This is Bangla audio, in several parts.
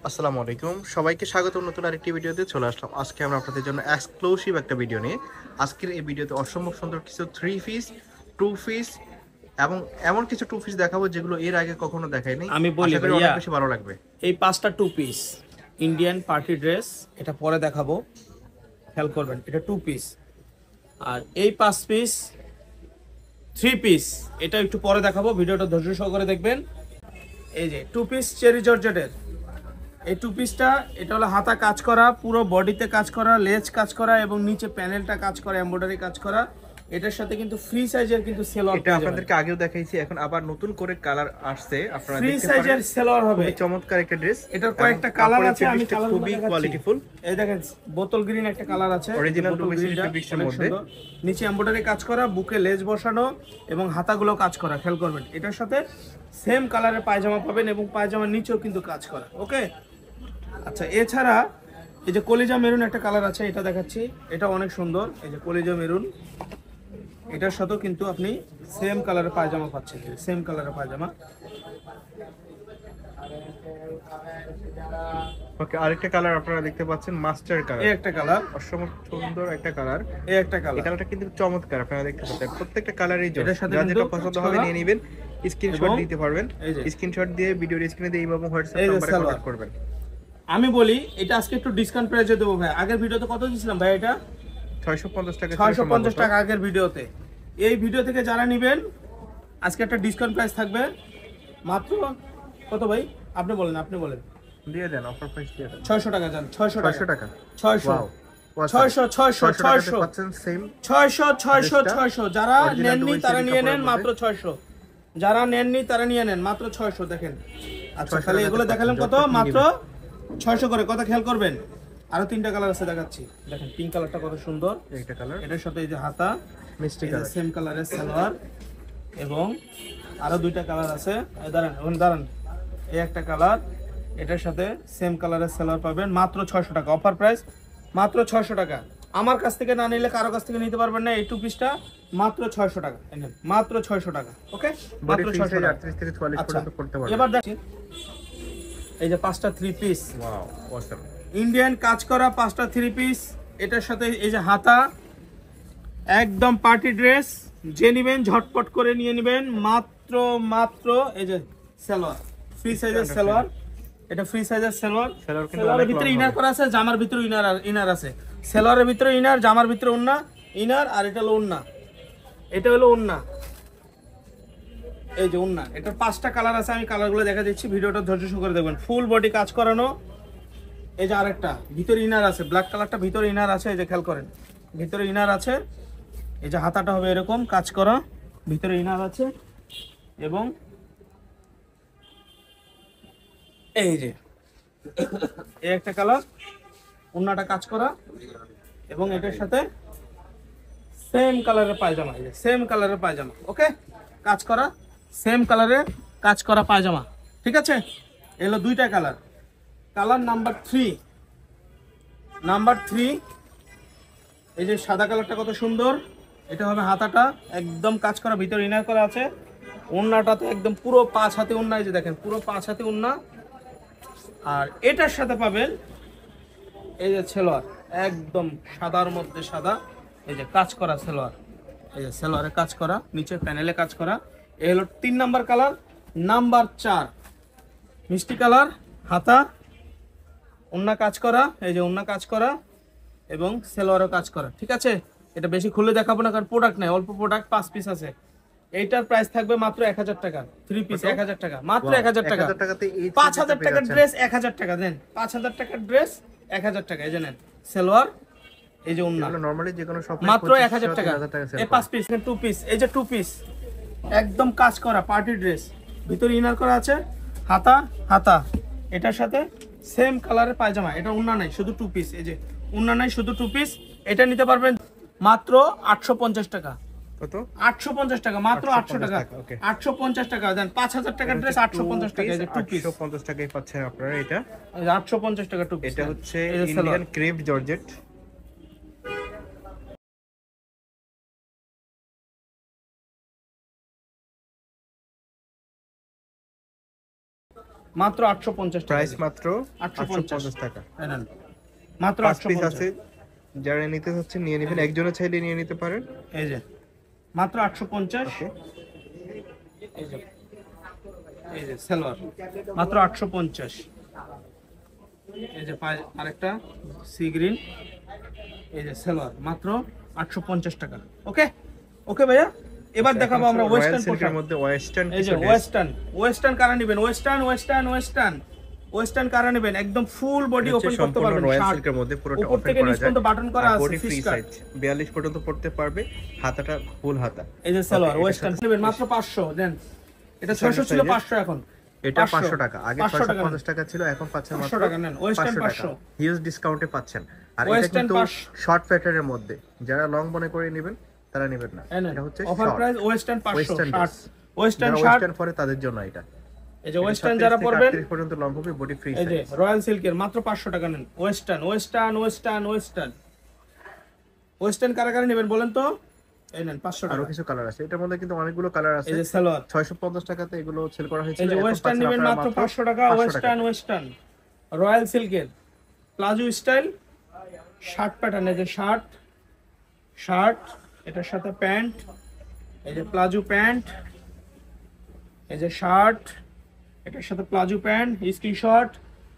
আসসালামু আলাইকুম, সবাইকে স্বাগত নতুন আরেকটি ভিডিওতে চলে আসলাম। আজকে আমরা আপনাদের জন্য এক্সক্লুসিভ একটা ভিডিও নিয়ে আজকের এই ভিডিওতে অসম্ভব সুন্দর কিছু থ্রি পিস, টু পিস এবং এমন কিছু টু পিস দেখাবো যেগুলো এর আগে কখনো দেখায়নি। আমি বলি আশা করি ভাইয়া, অনেক বেশি ভালো লাগবে। এই পাঁচটা two piece Indian party dress, এটা পরে দেখাবো, খেয়াল করবেন। এটা টু পিস। আর এই পাঁচ পিস থ্রি পিস, এটা একটু পরে দেখাবো, ভিডিওটা ধৈর্য সহকারে দেখবেন। এই যে টু পিস চেরি জর্জেটের এই টু পিসটা, এটা হলো হাতা কাজ করা, পুরো বডিতে কাজ করা, লেজ কাজ করা এবং নিচে প্যানেলটা কাজ করা, এমব্রয়ডারি কাজ করা। এটার সাথে কিন্তু ফ্রি সাইজের কিন্তু সেলোয়ার, এটা আপনাদেরকে আগেও দেখাইছি, এখন আবার নতুন করে কালার আসছে, আপনারা ফ্রি দেখতে সাইজের পারেন। সেলোয়ার হবে। খুবই চমৎকার একটা ড্রেস। এটার কয়েকটা কালার আছে, আমি কালারগুলো খুবই দেখাচ্ছি। কোয়ালিটিফুল। এই দেখেন, বোতল গ্রিন একটা কালার আছে, অরিজিনাল বোতল ডুমেসিক গ্রিনটা ফেব্রিক্সের অনেক মধ্যে। সুন্দর। নিচে এমব্রয়ডারি কাজ করা, বুকে লেজ বসানো এবং হাতাগুলো কাজ করা, খেয়াল করবেন। এটার সাথে সেম কালারের পায়জামা পাবেন এবং পায়জামার নিচেও কিন্তু কাজ করা। ওকে, আচ্ছা, এছাড়া এই যে কলিজা মেরুন একটা কালার আছে, এটা দেখাচ্ছি। এটা অনেক সুন্দর, এই যে কলিজা মেরুন। এটার সাথেও কিন্তু আপনি সেম কালারের পায়জামা পাচ্ছেন, সেম কালারের পায়জামা। ওকে, আরেকটা কালার আপনারা দেখতে পাচ্ছেন, মাস্টার কালার। এই একটা কালার, অসম্ভব সুন্দর একটা কালার। এই একটা এই কালার। কালারটা কিন্তু চমৎকার, আপনারা দেখতে পাচ্ছেন। প্রত্যেকটা কালারই জোস। এটার সাথে যা কিন্তু যেটা পছন্দ হবে কাজ নিয়ে নেবেন, স্ক্রিনশট এবং দিতে পারবেন। এই যে স্ক্রিনশট দিয়ে ভিডিওর স্ক্রিনে দিয়ে এবং হোয়াটসঅ্যাপ এই যে নম্বরে সালোয়ার। কন্টাক্ট করবেন। আমি বলি, এটা আজকে একটু ডিসকাউন্ট প্রাইসে দেবো ভাই। আগের ভিডিওতে কত দিয়েছিলাম ভাই? এটা 650 টাকা ছিল 650 সম্ভবত। টাকা আগের ভিডিওতে। এই ভিডিও থেকে যারা নেবেন, আজকে একটা ডিসকাউন্ট প্রাইস থাকবে মাত্র কত ভাই? আপনি বলেন, আপনি বলেন। দিয়ে দেন, অফার প্রাইস দিয়ে দেন। 600 টাকা যান, 600 টাকা। 600 টাকা। 600 ওয়াও, 600 600 টাকাতে 600 পাচ্ছেন সেম 600 600 ড্রেসটা। 600। যারা Original নেননি ডুমেসিক তারা নিয়ে নেন কাপড়ের মাত্র 600। যারা নেননি তারা নিয়ে নেন মাত্র 600। দেখেন, আচ্ছা, 600 তাহলে টাকাতে এগুলো দেখালাম কত? যত মাত্র নিবেন। 600 করে। কথা খেয়াল করবেন, আরো তিনটা কালার আছে দেখাচ্ছি। দেখেন, পিঙ্ক কালারটা কত সুন্দর। এইটা কালার এটার সাথে এই যে হাতা, মিষ্টি এই যে কালার। সেম কালারের সালোয়ার এবং আরো দুইটা কালার আছে। এই দাঁড়ান, ওখানে দাঁড়ান। এই একটা কালার, এটার সাথে সেম কালারের সালোয়ার পাবেন মাত্র 600 টাকা। অফার প্রাইস মাত্র 600 টাকা। আমার কাছ থেকে না নিলে কারো কাছ থেকে নিতে পারবেন না। এই টু পিসটা মাত্র 600 টাকা। মাত্র 600 টাকা। ওকে, বডি মাত্র ফ্রি 600 সাইজ টাকা। 38 থেকে 44 আচ্ছা, পর্যন্ত করতে পারবেন। এবার দেখছি এই যে পাঁচটা three piece, wow, awesome. Indian কাজ করা পাঁচটা থ্রি পিস। এটার সাথে এই যে হাতা, একদম পার্টি ড্রেস। যে নেবেন ঝটপট করে নিয়ে নেবেন। মাত্র মাত্র এই যে সালোয়ার, ফ্রি সাইজের সালোয়ার। এটা ফ্রি সাইজের সালোয়ার। সালোয়ার কিন্তু সালোয়ারের অনেক ভিতরে লং ইনার হবে। করা আছে, জামার ভিতরে ইনার আছে। সালোয়ারের ভিতরে ইনার, জামার ভিতরে ওন্না, ইনার। আর এটা হলো ওন্না, এটা হলো ওন্না। এই যে ওন্না, এটার পাঁচটা কালার আছে, আমি কালারগুলো দেখা দিচ্ছি, ভিডিওটা ধৈর্য সহকারে দেখবেন। ফুল বডি কাজ করানো। এই যে আরেকটা ভিতরে ইনার আছে, ব্ল্যাক কালারটা ভিতরে ইনার আছে, এই যে খেয়াল করেন, ভিতরে ইনার আছে। এই যে হাতাটা হবে এরকম কাজ করা, ভিতরে ইনার আছে এবং এই যে এই একটা কালার, ওন্নাটা কাজ করা এবং এটার সাথে সেম কালারের পায়জামা। এই যে সেম কালারের পায়জামা। ওকে, কাজ করা, সেম কালারের কাজ করা পায়জামা। ঠিক আছে, এলো দুইটা কালার। কালার নাম্বার 3, নাম্বার 3, এই যে সাদা কালারটা কত সুন্দর। এটা হবে হাতাটা, একদম কাজ করা, ভিতরে ইনার করা আছে। ওন্নাটাতে একদম পুরো 5 হাতে ওন্না, এই যে দেখেন পুরো 5 হাতে ওন্না। আর এটার সাথে পাবেন এই যে সেলোয়ার, একদম সাদার মধ্যে সাদা, এই যে কাজ করা সেলোয়ার। এই যে সেলোয়ারে কাজ করা, নিচে প্যানেলে কাজ করা। এই হলো 3 নাম্বার কালার। নাম্বার 4 মিষ্টি কালার, হাতা, ওন্না কাজ করা, এই যে ওন্না কাজ করা এবং সেলোয়ারও কাজ করা। ঠিক আছে, এটা বেশি খুলে দেখাবো না, কারণ প্রোডাক্ট নেই, অল্প প্রোডাক্ট, 5 পিস আছে। এইটার প্রাইস থাকবে মাত্র 1000 টাকা। 3 পিস 1000 টাকা, মাত্র 1000 টাকা। 1000 টাকাতে এই 5000 টাকার ড্রেস 1000 টাকা দেন। 5000 টাকার ড্রেস 1000 টাকা। এই যে নেন সেলোয়ার, এই যে ওন্না, নরমালি যে কোনো শপে মাত্র 1000 টাকা। এই 5 পিস, 2 পিস, এই যে 2 পিস একদম কাজ করা পার্টি ড্রেস, ভিতরে ইনার করা আছে, হাতা, হাতা। এটার সাথে সেম কালারের পায়জামা। এটা ওন্না নাই, শুধু 2 পিস। এই যে ওন্না নাই, শুধু 2 পিস। এটা নিতে পারবেন মাত্র 850 টাকা। কত? 850 টাকা, মাত্র 800 টাকা। 850 টাকা দেন। 5000 টাকার ড্রেস 850 টাকা। এই যে 2 পিস 850 টাকায় পাচ্ছেন আপনারা এটা। 850 টাকা 2 পিস। এটা হচ্ছে এই যে ইন্ডিয়ান সালোয়ার। Crepe georgette. মাত্র 850 টাকা। প্রাইস মাত্র 850 850 টাকা। এই নেন, মাত্র 5 পিস 850 আছে, যারা নিতে চাচ্ছেন নিয়ে নেবেন, একজনের চাইলে নিয়ে নিতে পারেন। এই যে মাত্র 850। ওকে, এই যে এই যে সালোয়ার মাত্র 850। এই যে আরেকটা সি গ্রিন, এই যে সালোয়ার মাত্র 850 টাকা। ওকে ওকে ভাইয়া, এবার দেখাবো আমরা ওয়েস্টার্ন সিল্কের পোশাক। মধ্যে ওয়েস্টার্ন এই যে কিছু ড্রেস। ওয়েস্টার্ন কারা নেবেন, ওয়েস্টার্ন কারা নেবেন, একদম ফুল বডি ওপেন করতে পারবেন। রয়্যাল শার্ট সিল্কের মধ্যে পুরোটা উপর ওপেন থেকে করা নিচ যায়, পর্যন্ত বাটন করা আছে, বডি ফ্রি ফিশ কাট। সাইজ 42 পর্যন্ত পড়তে পারবে, হাতাটা ফুল হাতা। এই যে সালোয়ার Okay, ওয়েস্টার্ন নেবেন মাত্র 500 দেন। এটা 600 ছিল, 500 এখন। এটা 500 টাকা, আগে 500 টাকা 650 টাকা ছিল, এখন পাচ্ছেন 500 মাত্র টাকা নেন। ওয়েস্টার্ন 500 টাকা, 500। হিউজ ডিসকাউন্টে পাচ্ছেন। আর এটা ওয়েস্টার্ন কিন্তু 500 শর্ট প্যাটার্নের মধ্যে, যারা লং মনে করে নেবেন তারা নেবেন না, এই নেন, এটা হচ্ছে offer price western 500 western shirt. Dress. Western shirt, western পরে তাদের জন্য এটা। এই যে ওয়েস্টার্ন যারা পরবেন 38 পর্যন্ত লং হবে, বডি ফ্রি এই যে সাইজ। রয়্যাল সিল্কের মাত্র 500 টাকা নেন। ওয়েস্টার্ন কারা কারা নেবেন বলেন তো? এই নেন 500 আরো টাকা। কিছু কালার আছে, এটার মধ্যে কিন্তু অনেকগুলো কালার আছে। এই যে সালোয়ার, 650 টাকাতে এগুলো সেল করা হয়েছিল, এই যে এখন ওয়েস্টার্ন পাচ্ছেন নেবেন আপনারা মাত্র 500 টাকা। 500 টাকা। ওয়েস্টার্ন রয়্যাল সিল্কের প্লাজো স্টাইল শার্ট প্যাটার্ন, এই যে শার্ট এটার সাথে প্যান্ট, এই যে প্লাজো প্যান্ট, এই যে শার্ট এটার সাথে প্লাজো প্যান্ট, স্ক্রিনশট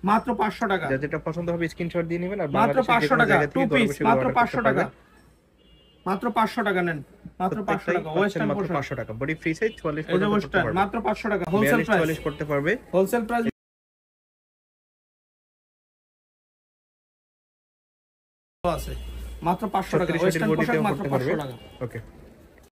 মাত্র 500 টাকা। যার যেটা পছন্দ হবে স্ক্রিনশট দিয়ে নেবেন, আর মাত্র বাংলাদেশের 500 যে কোনো টাকা জায়গা টু থেকে ঘরে পিস, বসে মাত্র order 500 করতে টাকা, পারবেন। মাত্র 500 টাকা নেন, মাত্র 500 প্রত্যেকটাই টাকা। পাচ্ছেন ওয়েস্টার্ন মাত্র পোশাক, 500 টাকা, বডি ফ্রি সাইজ 44 এই যে পর্যন্ত পড়তে ওয়েস্টার্ন পারবে, মাত্র 500 টাকা। হোলসেল 42 প্রাইস, 44 পড়তে পারবে। হোলসেল প্রাইস আছে মাত্র 500 টাকা। 36 ওয়েস্টার্ন বডিতেও পোশাক মাত্র করতে 500 পারবে। টাকা। ওকে।